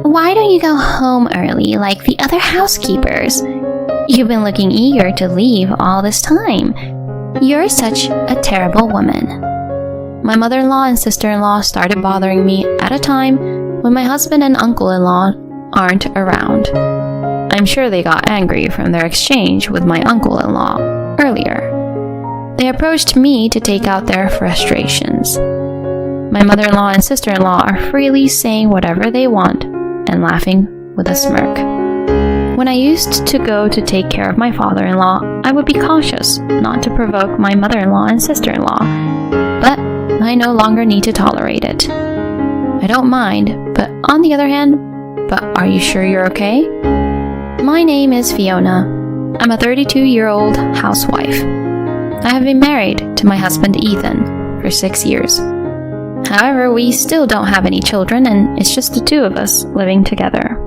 why don't you go home early like the other housekeepers? You've been looking eager to leave all this time. You're such a terrible woman. My mother-in-law and sister-in-law started bothering me at a time when my husband and uncle-in-law aren't around. I'm sure they got angry from their exchange with my uncle-in-law earlier. They approached me to take out their frustrations. My mother-in-law and sister-in-law are freely saying whatever they want and laughing with a smirk. When I used to go to take care of my father-in-law, I would be cautious not to provoke my mother-in-law and sister-in-law, but I no longer need to tolerate it. I don't mind, but on the other hand, but are you sure you're okay? My name is Fiona. I'm a 32-year-old housewife. I have been married to my husband Ethan for 6 years. However, we still don't have any children, and it's just the two of us living together.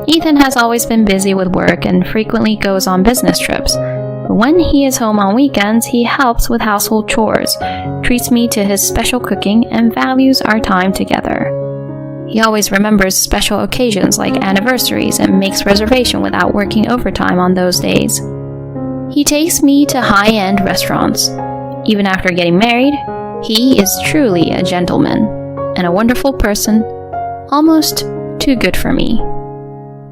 Ethan has always been busy with work and frequently goes on business trips. But when he is home on weekends, he helps with household chores, treats me to his special cooking, and values our time together. He always remembers special occasions like anniversaries and makes reservation without working overtime on those days. He takes me to high-end restaurants. Even after getting married, he is truly a gentleman and a wonderful person, almost too good for me.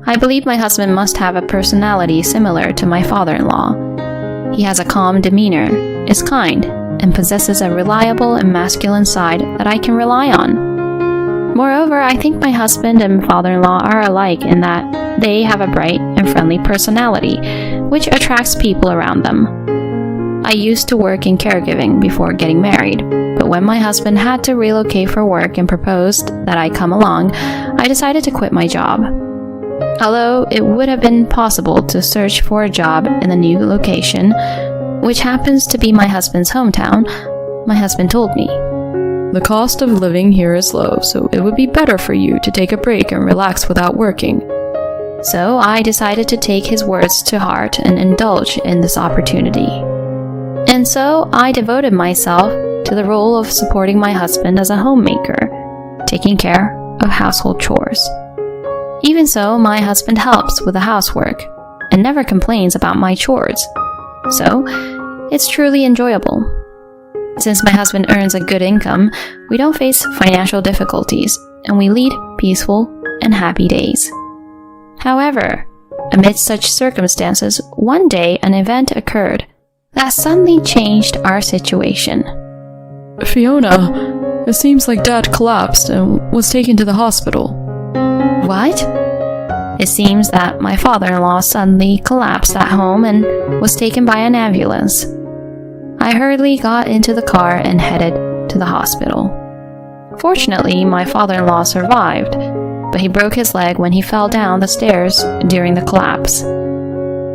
I believe my husband must have a personality similar to my father-in-law. He has a calm demeanor, is kind, and possesses a reliable and masculine side that I can rely on. Moreover, I think my husband and father-in-law are alike in that they have a bright and friendly personality, which attracts people around them. I used to work in caregiving before getting married, but when my husband had to relocate for work and proposed that I come along, I decided to quit my job. Although it would have been possible to search for a job in the new location, which happens to be my husband's hometown, my husband told me, "The cost of living here is low, so it would be better for you to take a break and relax without working." So I decided to take his words to heart and indulge in this opportunity. And so I devoted myself to the role of supporting my husband as a homemaker, taking care of household chores. Even so, my husband helps with the housework and never complains about my chores. So, it's truly enjoyable. Since my husband earns a good income, we don't face financial difficulties, and we lead peaceful and happy days. However, amidst such circumstances, one day an event occurred that suddenly changed our situation. "Fiona, it seems like Dad collapsed and was taken to the hospital." What? It seems that my father-in-law suddenly collapsed at home and was taken by an ambulance. I hurriedly got into the car and headed to the hospital. Fortunately, my father-in-law survived, but he broke his leg when he fell down the stairs during the collapse.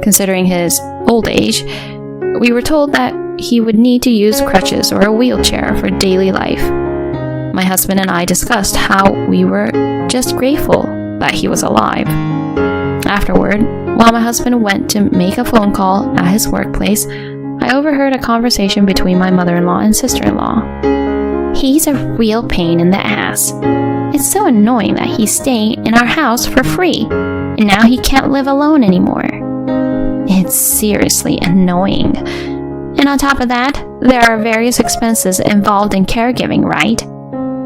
Considering his old age, we were told that he would need to use crutches or a wheelchair for daily life. My husband and I discussed how we were just grateful that he was alive. Afterward, while my husband went to make a phone call at his workplace, I overheard a conversation between my mother-in-law and sister-in-law. "He's a real pain in the ass. It's so annoying that he's staying in our house for free, and now he can't live alone anymore. It's seriously annoying. And on top of that, there are various expenses involved in caregiving, right?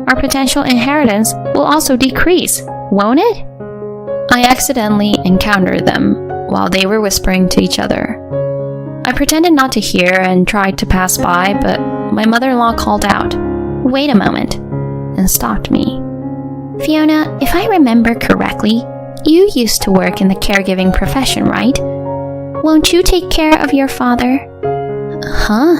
Our potential inheritance will also decrease, won't it?" I accidentally encountered them while they were whispering to each other. I pretended not to hear and tried to pass by, but my mother-in-law called out, "Wait a moment," and stopped me. "Fiona, if I remember correctly, you used to work in the caregiving profession, right? Won't you take care of your father?" "Huh?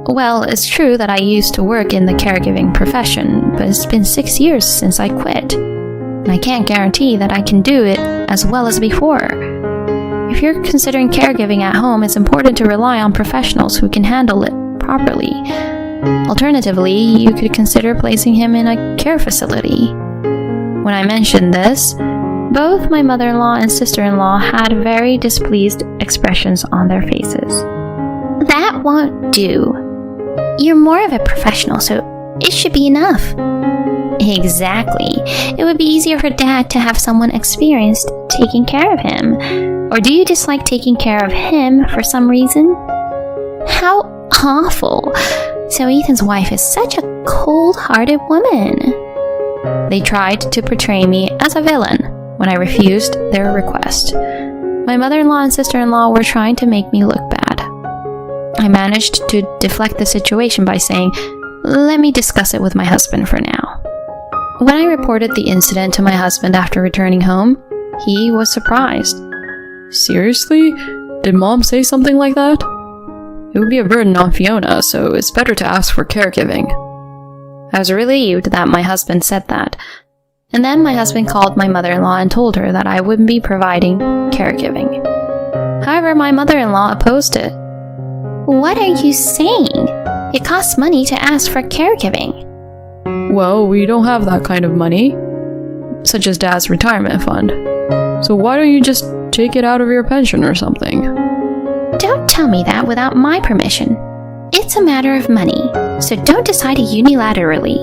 Well, it's true that I used to work in the caregiving profession, but it's been 6 years since I quit. And I can't guarantee that I can do it as well as before. If you're considering caregiving at home, it's important to rely on professionals who can handle it properly. Alternatively, you could consider placing him in a care facility." When I mentioned this, both my mother-in-law and sister-in-law had very displeased expressions on their faces. "That won't do. You're more of a professional, so it should be enough. Exactly. It would be easier for Dad to have someone experienced taking care of him. Or do you dislike taking care of him for some reason? How awful. So Ethan's wife is such a cold-hearted woman. They tried to portray me as a villain when I refused their request. My mother-in-law and sister-in-law were trying to make me look bad. I managed to deflect the situation by saying, "Let me discuss it with my husband for now." When I reported the incident to my husband after returning home, he was surprised. Seriously? Did Mom say something like that? It would be a burden on Fiona, so it's better to ask for caregiving. I was relieved that my husband said that. And then my husband called my mother-in-law and told her that I wouldn't be providing caregiving. However, my mother-in-law opposed it. "What are you saying? It costs money to ask for caregiving." Well, we don't have that kind of money, such as Dad's retirement fund. So why don't you just take it out of your pension or something? Don't tell me that without my permission. It's a matter of money, so don't decide unilaterally.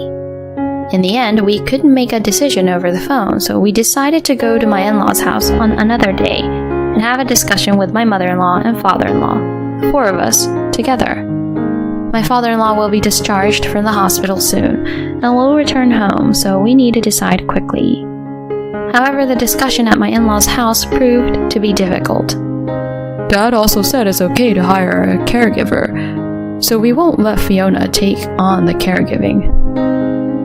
In the end, we couldn't make a decision over the phone, so we decided to go to my in-laws' house on another day and have a discussion with my mother-in-law and father-in-law, the four of us, together. My father-in-law will be discharged from the hospital soon and will return home, so we need to decide quickly. However, the discussion at my in-laws' house proved to be difficult. Dad also said it's okay to hire a caregiver, so we won't let Fiona take on the caregiving.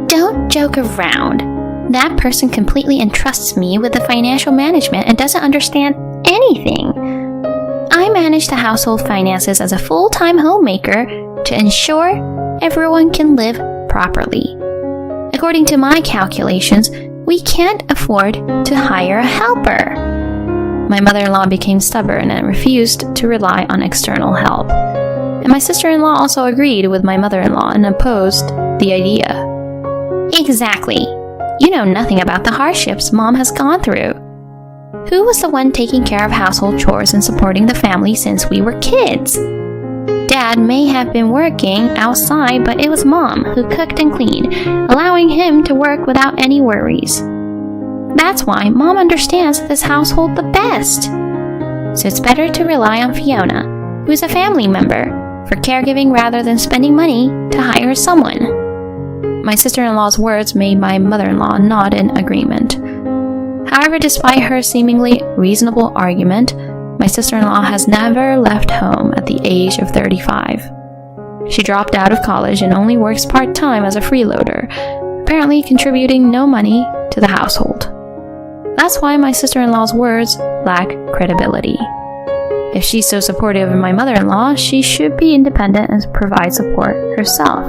Don't joke around. That person completely entrusts me with the financial management and doesn't understand anything. I manage the household finances as a full-time homemaker to ensure everyone can live properly. According to my calculations, we can't afford to hire a helper. My mother-in-law became stubborn and refused to rely on external help. And my sister-in-law also agreed with my mother-in-law and opposed the idea. Exactly. You know nothing about the hardships Mom has gone through. Who was the one taking care of household chores and supporting the family since we were kids? Dad may have been working outside, but it was Mom who cooked and cleaned, allowing him to work without any worries. That's why Mom understands this household the best. So it's better to rely on Fiona, who is a family member, for caregiving rather than spending money to hire someone. My sister-in-law's words made my mother-in-law nod in agreement. However, despite her seemingly reasonable argument, my sister-in-law has never left home at the age of 35. She dropped out of college and only works part-time as a freeloader, apparently contributing no money to the household. That's why my sister-in-law's words lack credibility. If she's so supportive of my mother-in-law, she should be independent and provide support herself.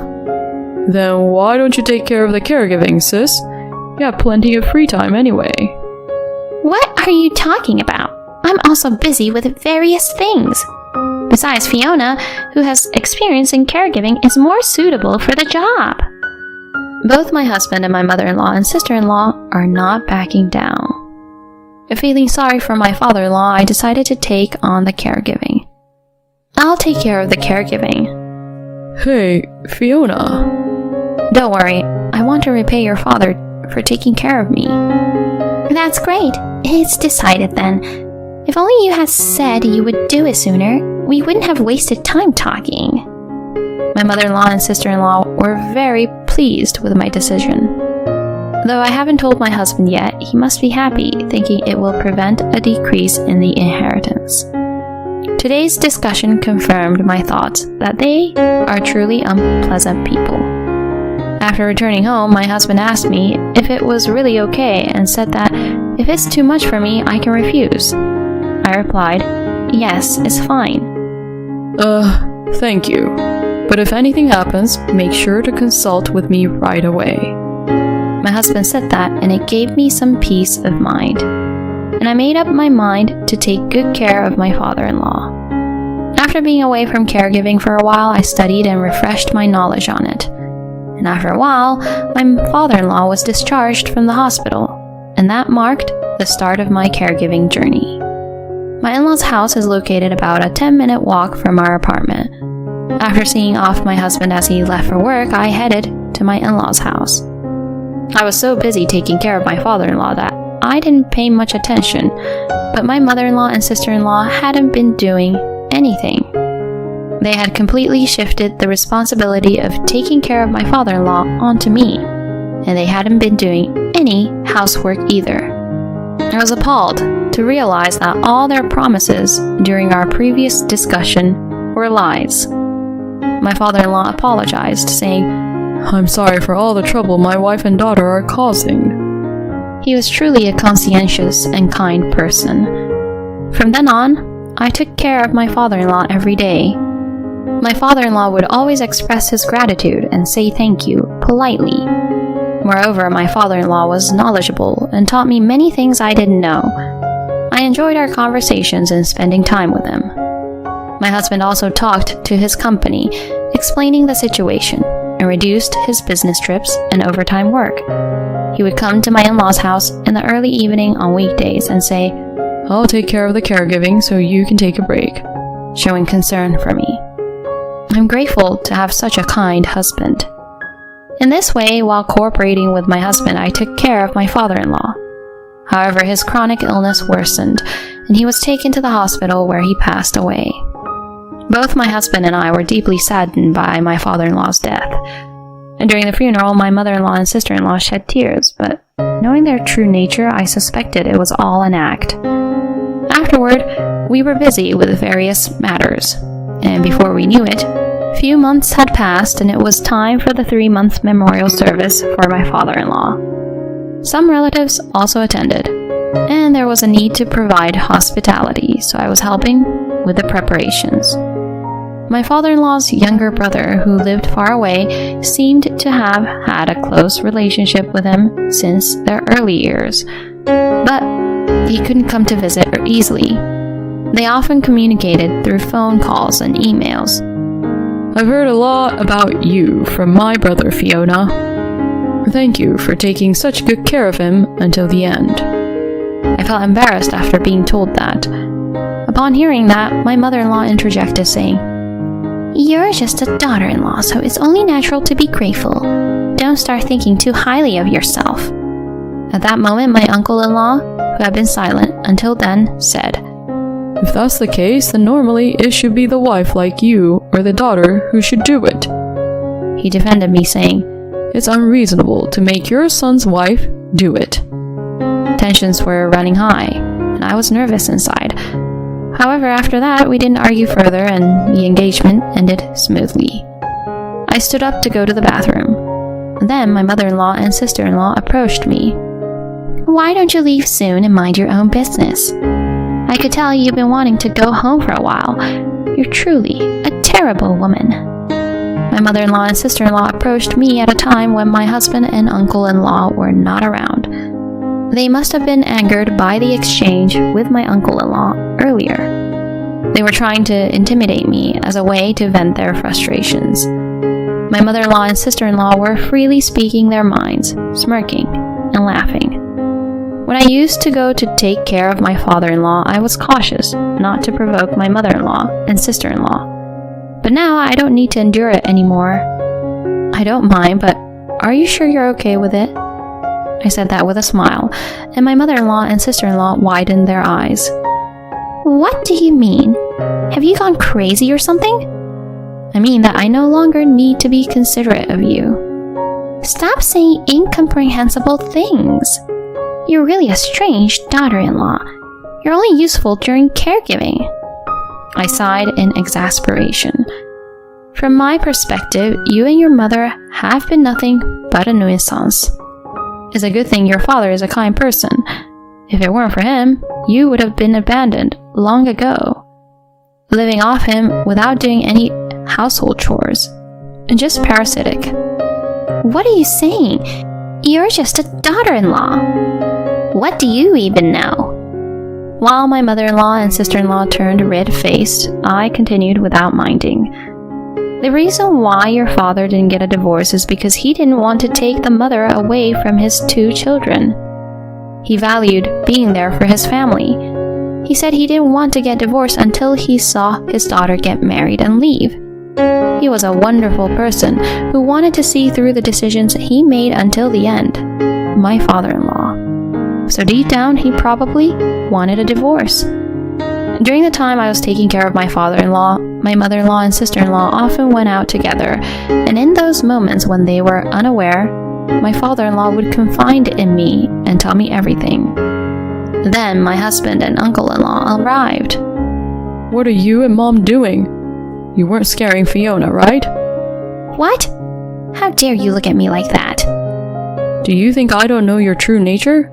Then why don't you take care of the caregiving, sis? You have plenty of free time anyway. What are you talking about? I'm also busy with various things. Besides, Fiona, who has experience in caregiving, is more suitable for the job. Both my husband and my mother-in-law and sister-in-law are not backing down. Feeling sorry for my father-in-law, I decided to take on the caregiving. I'll take care of the caregiving. Hey, Fiona. Don't worry, I want to repay your father for taking care of me. That's great. It's decided then. If only you had said you would do it sooner, we wouldn't have wasted time talking. My mother-in-law and sister-in-law were very pleased with my decision. Though I haven't told my husband yet, he must be happy, thinking it will prevent a decrease in the inheritance. Today's discussion confirmed my thoughts that they are truly unpleasant people. After returning home, my husband asked me if it was really okay and said that if it's too much for me, I can refuse. I replied, "Yes, it's fine." Thank you. But if anything happens, make sure to consult with me right away. My husband said that, and it gave me some peace of mind. And I made up my mind to take good care of my father-in-law. After being away from caregiving for a while, I studied and refreshed my knowledge on it. And after a while, my father-in-law was discharged from the hospital, and that marked the start of my caregiving journey. My in-laws' house is located about a 10-minute walk from our apartment. After seeing off my husband as he left for work, I headed to my in-laws' house. I was so busy taking care of my father-in-law that I didn't pay much attention, but my mother-in-law and sister-in-law hadn't been doing anything. They had completely shifted the responsibility of taking care of my father-in-law onto me, and they hadn't been doing any housework either. I was appalled to realize that all their promises during our previous discussion were lies. My father-in-law apologized, saying, "I'm sorry for all the trouble my wife and daughter are causing." He was truly a conscientious and kind person. From then on, I took care of my father-in-law every day. My father-in-law would always express his gratitude and say thank you politely. Moreover, my father-in-law was knowledgeable and taught me many things I didn't know. I enjoyed our conversations and spending time with him. My husband also talked to his company, explaining the situation, and reduced his business trips and overtime work. He would come to my in-laws' house in the early evening on weekdays and say, "I'll take care of the caregiving so you can take a break," showing concern for me. I'm grateful to have such a kind husband. In this way, while cooperating with my husband, I took care of my father-in-law. However, his chronic illness worsened, and he was taken to the hospital where he passed away. Both my husband and I were deeply saddened by my father-in-law's death. And during the funeral, my mother-in-law and sister-in-law shed tears, but knowing their true nature, I suspected it was all an act. Afterward, we were busy with various matters, and before we knew it, a few months had passed and it was time for the 3-month memorial service for my father-in-law. Some relatives also attended, and there was a need to provide hospitality, so I was helping with the preparations. My father-in-law's younger brother, who lived far away, seemed to have had a close relationship with him since their early years, but he couldn't come to visit easily. They often communicated through phone calls and emails. "I've heard a lot about you from my brother Fiona. Thank you for taking such good care of him until the end." I felt embarrassed after being told that. Upon hearing that, my mother-in-law interjected, saying, "You're just a daughter-in-law, so it's only natural to be grateful. Don't start thinking too highly of yourself." At that moment, my uncle-in-law, who had been silent until then, said, "If that's the case, then normally it should be the wife like you or the daughter who should do it." He defended me, saying, "It's unreasonable to make your son's wife do it." Tensions were running high, and I was nervous inside. However, after that, we didn't argue further, and the engagement ended smoothly. I stood up to go to the bathroom. Then my mother-in-law and sister-in-law approached me. "Why don't you leave soon and mind your own business? I could tell you've been wanting to go home for a while. You're truly a terrible woman." My mother-in-law and sister-in-law approached me at a time when my husband and uncle-in-law were not around. They must have been angered by the exchange with my uncle-in-law earlier. They were trying to intimidate me as a way to vent their frustrations. My mother-in-law and sister-in-law were freely speaking their minds, smirking and laughing. When I used to go to take care of my father-in-law, I was cautious not to provoke my mother-in-law and sister-in-law. But now I don't need to endure it anymore. "I don't mind, but are you sure you're okay with it?" I said that with a smile, and my mother-in-law and sister-in-law widened their eyes. "What do you mean? Have you gone crazy or something?" "I mean that I no longer need to be considerate of you." "Stop saying incomprehensible things. You're really a strange daughter-in-law. You're only useful during caregiving." I sighed in exasperation. "From my perspective, you and your mother have been nothing but a nuisance. It's a good thing your father is a kind person. If it weren't for him, you would have been abandoned long ago. Living off him without doing any household chores. And just parasitic." "What are you saying? You're just a daughter-in-law. What do you even know?" While my mother-in-law and sister-in-law turned red-faced, I continued without minding. "The reason why your father didn't get a divorce is because he didn't want to take the mother away from his 2 children. He valued being there for his family. He said he didn't want to get divorced until he saw his daughter get married and leave. he was a wonderful person who wanted to see through the decisions he made until the end. My father-in-law. So deep down, he probably wanted a divorce. During the time I was taking care of my father-in-law, my mother-in-law and sister-in-law often went out together, and in those moments when they were unaware, my father-in-law would confide in me and tell me everything. Then my husband and uncle-in-law arrived. What are you and Mom doing? You weren't scaring Fiona, right? What? How dare you look at me like that? Do you think I don't know your true nature?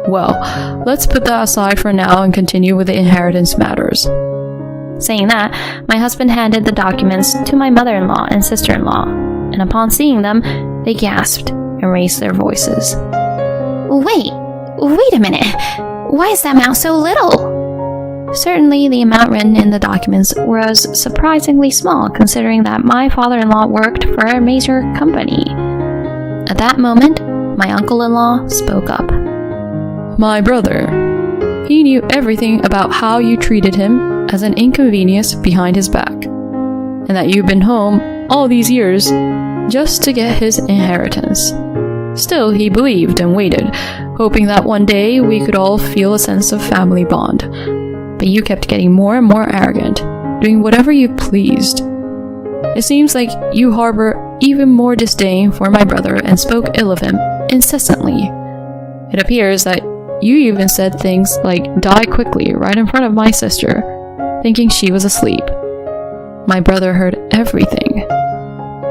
Well, let's put that aside for now and continue with the inheritance matters. Saying that, my husband handed the documents to my mother-in-law and sister-in-law, and upon seeing them, they gasped and raised their voices. Wait a minute. Why is that amount so little? Certainly, the amount written in the documents was surprisingly small, considering that my father-in-law worked for a major company. At that moment, my uncle-in-law spoke up. My brother. He knew everything about how you treated him as an inconvenience behind his back, and that you've been home all these years just to get his inheritance. Still, he believed and waited, hoping that one day we could all feel a sense of family bond. But you kept getting more and more arrogant, doing whatever you pleased. It seems like you harbor even more disdain for my brother and spoke ill of him incessantly. It appears that you even said things like "die quickly" right in front of my sister, thinking she was asleep. My brother heard everything.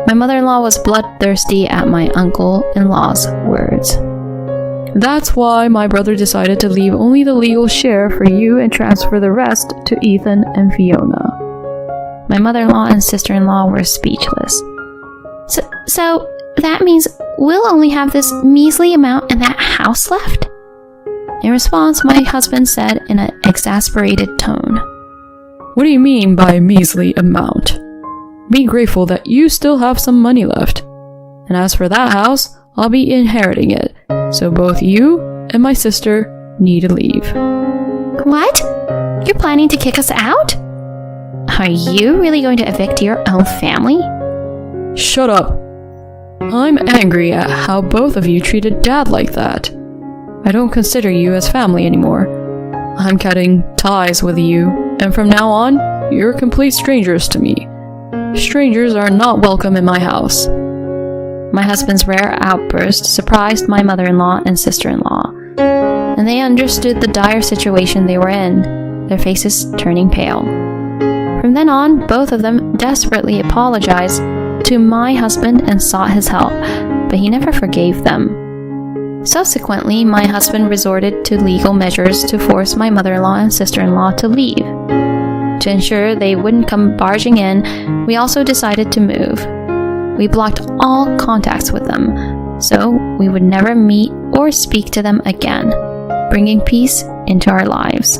My mother-in-law was bloodthirsty at my uncle-in-law's words. That's why my brother decided to leave only the legal share for you and transfer the rest to Ethan and Fiona. My mother-in-law and sister-in-law were speechless. So that means we'll only have this measly amount in that house left? In response, my husband said in an exasperated tone, What do you mean by measly amount? Be grateful that you still have some money left. And as for that house, I'll be inheriting it, so both you and my sister need to leave. What? You're planning to kick us out? Are you really going to evict your own family? Shut up. I'm angry at how both of you treated Dad like that. I don't consider you as family anymore. I'm cutting ties with you, and from now on, you're complete strangers to me. Strangers are not welcome in my house. My husband's rare outburst surprised my mother-in-law and sister-in-law, and they understood the dire situation they were in, their faces turning pale. From then on, both of them desperately apologized to my husband and sought his help, but he never forgave them. Subsequently, my husband resorted to legal measures to force my mother-in-law and sister-in-law to leave. To ensure they wouldn't come barging in, we also decided to move. We blocked all contacts with them, so we would never meet or speak to them again, bringing peace into our lives.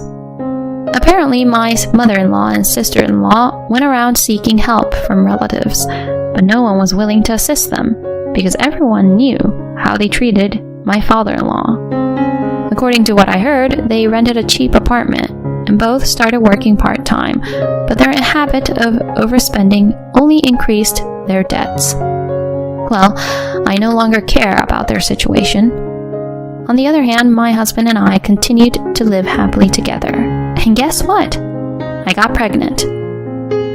Apparently, my mother-in-law and sister-in-law went around seeking help from relatives, but no one was willing to assist them, because everyone knew how they treated my father-in-law. According to what I heard, they rented a cheap apartment, and both started working part-time, but their habit of overspending only increased their debts. Well, I no longer care about their situation. On the other hand, my husband and I continued to live happily together. And guess what? I got pregnant.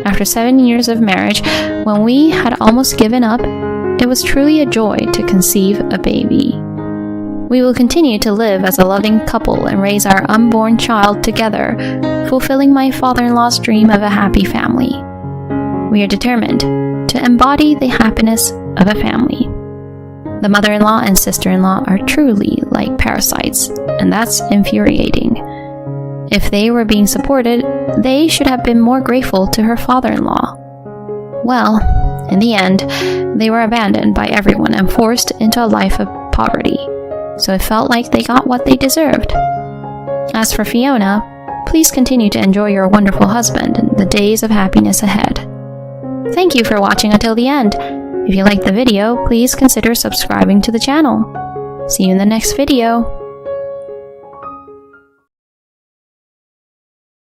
After 7 years of marriage, when we had almost given up, it was truly a joy to conceive a baby. We will continue to live as a loving couple and raise our unborn child together, fulfilling my father-in-law's dream of a happy family. We are determined to embody the happiness of a family. The mother-in-law and sister-in-law are truly like parasites, and that's infuriating. If they were being supported, they should have been more grateful to her father-in-law. Well, in the end, they were abandoned by everyone and forced into a life of poverty. So it felt like they got what they deserved. As for Fiona, please continue to enjoy your wonderful husband and the days of happiness ahead. Thank you for watching until the end. If you liked the video, please consider subscribing to the channel. See you in the next video.